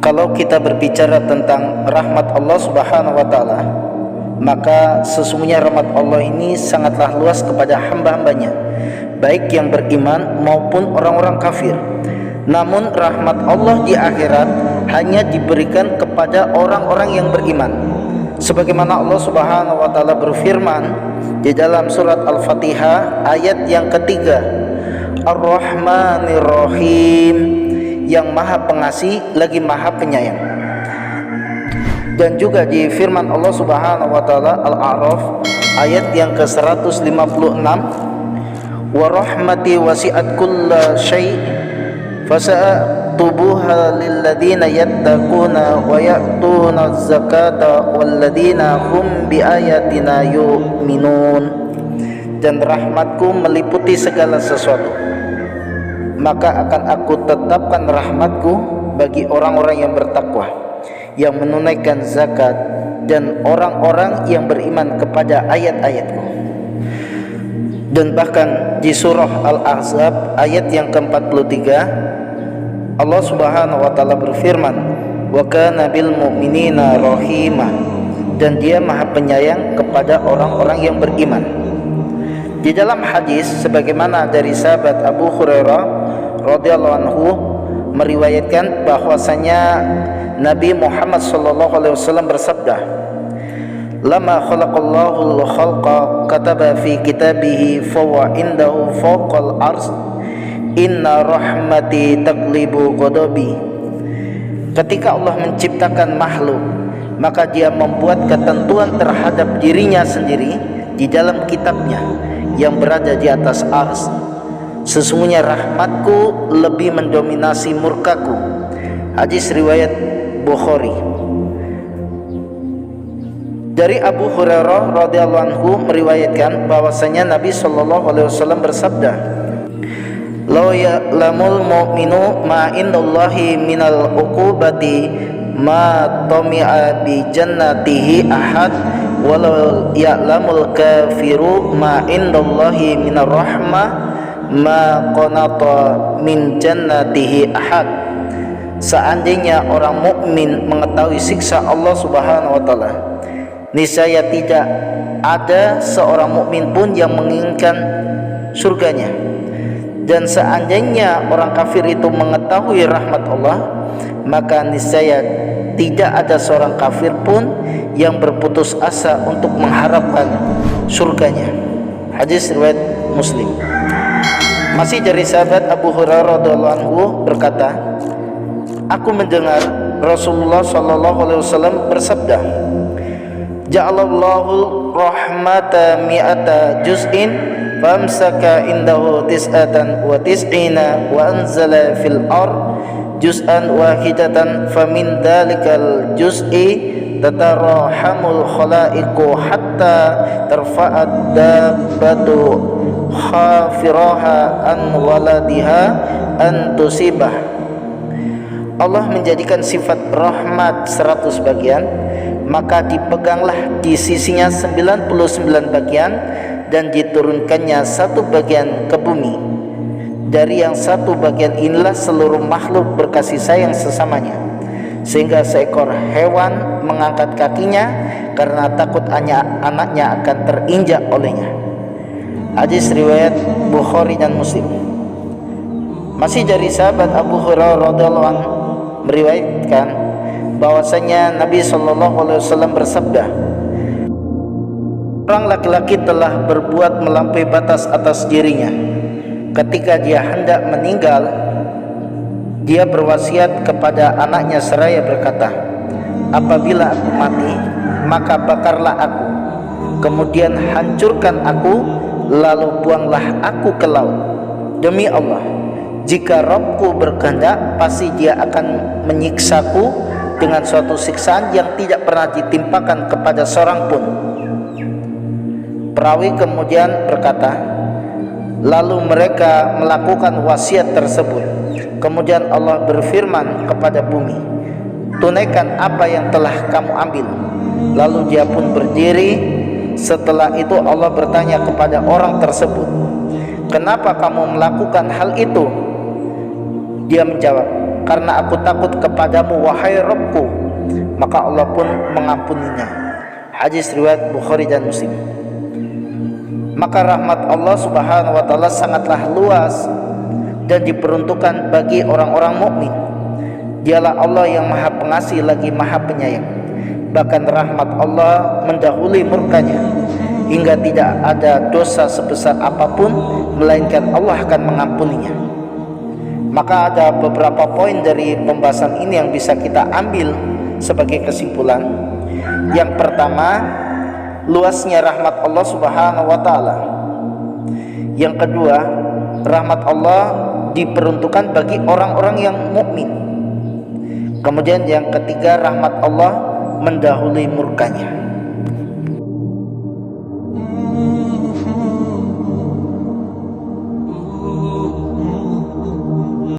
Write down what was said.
Kalau kita berbicara tentang rahmat Allah Subhanahu wa taala, maka sesungguhnya rahmat Allah ini sangatlah luas kepada hamba-hambanya, baik yang beriman maupun orang-orang kafir. Namun rahmat Allah di akhirat hanya diberikan kepada orang-orang yang beriman. Sebagaimana Allah Subhanahu wa taala berfirman di dalam surat Al-Fatihah ayat yang ketiga, Ar-Rahmanir Rahim, yang maha pengasih lagi maha penyayang. Dan juga di firman Allah Subhanahu wa taala Al-A'raf ayat yang ke-156, wa rahmati wasi'at kulla syai' fasa'tubuha lilladzina yattaquna wa ya'tuna az-zakata walladzina hum biayatina yu'minun. Dan rahmatku meliputi segala sesuatu, maka akan aku tetapkan rahmatku bagi orang-orang yang bertakwa, yang menunaikan zakat, dan orang-orang yang beriman kepada ayat-ayatku. Dan bahkan di surah Al-Ahzab ayat yang ke-43, Allah Subhanahu wa taala berfirman, wa kana bil mu'minina rahimah, dan dia maha penyayang kepada orang-orang yang beriman. Di dalam hadis sebagaimana dari sahabat Abu Hurairah radhiyallahu anhu meriwayatkan bahwasanya Nabi Muhammad sallallahu alaihi wasallam bersabda, lama khalaqallahu al-khalqa kataba fi kitabihi fa indahu fawqal ars inna rahmati taglibu ghadabi. Ketika Allah menciptakan makhluk, maka dia membuat ketentuan terhadap dirinya sendiri di dalam kitabnya yang berada di atas ars. Sesungguhnya rahmatku lebih mendominasi murkaku. Hadis riwayat Bukhari. Dari Abu Hurairah radhiyallahu anhu meriwayatkan bahwasanya Nabi sallallahu alaihi wasallam bersabda, "La ya'lamul mu'minu ma indallahi minal uqubati ma tami'a bi jannatihi ahad walau ya'lamul kafiru ma indallahi minar rahmah ma qanata min jannatihi ahad." Seandainya orang mukmin mengetahui siksa Allah Subhanahu wa taala, niscaya tidak ada seorang mukmin pun yang menginginkan surganya. Dan seandainya orang kafir itu mengetahui rahmat Allah, maka niscaya tidak ada seorang kafir pun yang berputus asa untuk mengharapkan surganya. Hadis riwayat Muslim. Masih dari sahabat Abu Hurairah radhiyallahu anhu berkata, aku mendengar Rasulullah sallallahu alaihi wasallam bersabda, ja'alallahu rahmata mi'ata juz'in famsaka indahu tis'atan wa tis'ina wa anzala fil ard juz'an wahidatan famin dalikal juz'i tatarahamul khalaiqu hatta tarfa'ad dabbatu khafiraha an waladiha an tusibah. Allah menjadikan sifat rahmat 100 bagian, maka dipeganglah di sisinya 99 bagian dan diturunkannya 1 bagian ke bumi. Dari yang 1 bagian inilah seluruh makhluk berkasih sayang sesamanya, sehingga seekor hewan mengangkat kakinya karena takut anaknya akan terinjak olehnya. Hadis riwayat Bukhari dan Muslim. Masih dari sahabat Abu Hurairah radhiyallahu anhu meriwayatkan bahwasanya Nabi sallallahu alaihi wasallam bersabda, orang laki-laki telah berbuat melampaui batas atas dirinya. Ketika dia hendak meninggal, dia berwasiat kepada anaknya seraya berkata, apabila aku mati, maka bakarlah aku, kemudian hancurkan aku, lalu buanglah aku ke laut. Demi Allah, jika Rabbku berkehendak, pasti dia akan menyiksaku dengan suatu siksaan yang tidak pernah ditimpakan kepada seorang pun. Perawi kemudian berkata, lalu mereka melakukan wasiat tersebut. Kemudian Allah berfirman kepada bumi, tunaikan apa yang telah kamu ambil. Lalu dia pun berdiri. Setelah itu Allah bertanya kepada orang tersebut, kenapa kamu melakukan hal itu? Dia menjawab, karena aku takut kepadamu wahai Rabbku, maka Allah pun mengampuninya. Hadis riwayat Bukhari dan Muslim. Maka rahmat Allah Subhanahu wa taala sangatlah luas dan diperuntukkan bagi orang-orang mukmin. Dialah Allah yang Maha Pengasih lagi Maha Penyayang. Bahkan rahmat Allah mendahului murkanya, hingga tidak ada dosa sebesar apapun melainkan Allah akan mengampuninya. Maka ada beberapa poin dari pembahasan ini yang bisa kita ambil sebagai kesimpulan. Yang pertama, luasnya rahmat Allah Subhanahu wa taala. Yang kedua, rahmat Allah diperuntukkan bagi orang-orang yang mukmin. Kemudian yang ketiga, rahmat Allah mendahului murkanya.